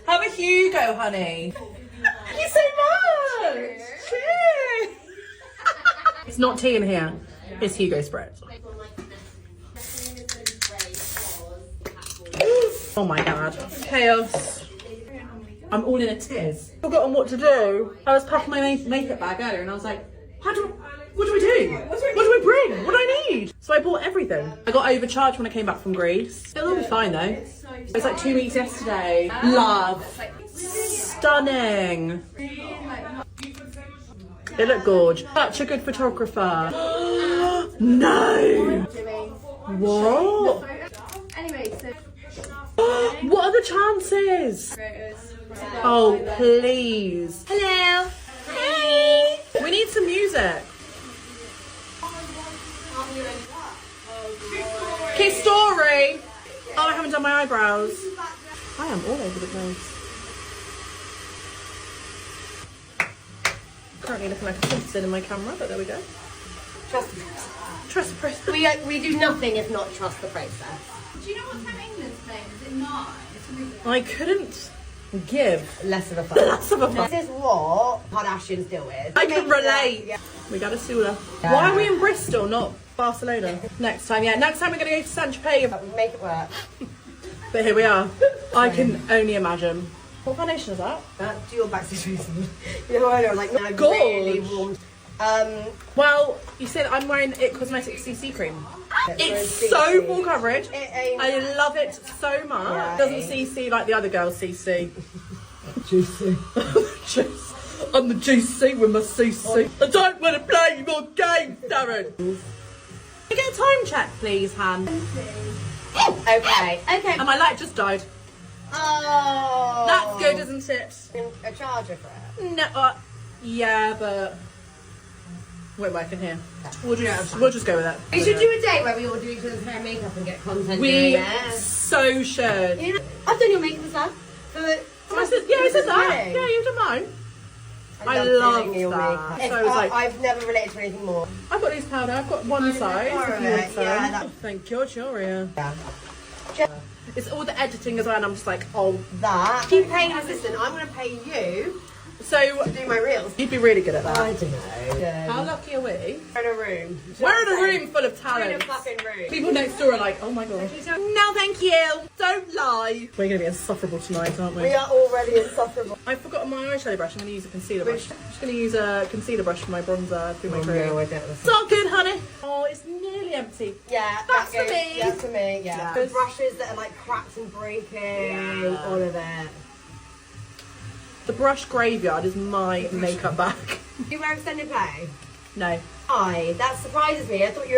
Have a Hugo, honey. Thank you so much. Cheers. It's not tea in here. It's Hugo Spritz. Oh my god. Chaos. I'm all in a tiz. Forgotten what to do. I was packing my makeup bag earlier and I was like, what do we do? What do we bring? What do I need? So I bought everything. I got overcharged when I came back from Greece. It'll all be fine though. It was like 2 weeks yesterday. Love. Stunning. They look gorgeous. Such a good photographer. No. What? Anyway, so what are the chances? Oh, please. hello. Hey. We need some music. Kiss story. Oh, I haven't done my eyebrows. I am all over the place. Currently looking like a Simpson in my camera, but there we go. Trust the process. Trust the process. We do nothing if not trust the process. Do you know what time England's playing? Is it 9? I couldn't give Less of a fuss. less of a fuss. This is what Kardashians deal with. I can relate. Yeah. We got a Sula. Yeah. Why are we in Bristol, not Barcelona? Next time, yeah. Next time we're going to go to Saint-Tropez. Make it work. But here we are. I can only imagine. What foundation is that? Do your back situation. You know what I know? Like, no, Gorge. really warm. Well, you said I'm wearing It Cosmetics CC cream. It's CC. so full coverage. It ain't- I love it so much. Yeah, It doesn't it- CC like the other girls CC. Juicy. I'm the GC with my CC. I don't want to play your game, Darren. Can you get a time check, please, Han? Okay. And my light just died. Oh. That's good, isn't it? A charger for it. No, yeah, but won't work in here. We'll just go with it. We should do a day where we all do each other's hair and makeup and get content. We doing it. so should. You know, I've done your makeup and stuff. I said that. Yeah, you've done mine. I love doing your that. makeup. So I was like, I've never related to anything more. I've got these powder. I've got one size. If you want some. Yeah, that- Thank you, Julia. Yeah. It's all the editing as well, and I'm just like, oh. That. Keep paying an assistant. I'm going to pay you So to do my reels. you'd be really good at that. I don't know. How lucky are we? We're in a room. We're in a room full of We're in a talent. fucking room. People next door are like, oh my god. No, thank you. Don't lie. We're going to be insufferable tonight, aren't we? We are already insufferable. I've forgotten my eyeshadow brush. I'm going to use a concealer brush. I'm just going to use a concealer brush for my bronzer through my cream. No, I don't. It's all good, honey. Oh, it's nearly empty. Yeah, That's that for goes- me. Yeah, for me. Yeah. Yeah. The brushes that are like cracked and breaking, all of it. The brush graveyard is my makeup bag. Do you wear extended play? No. That surprises me. I thought you were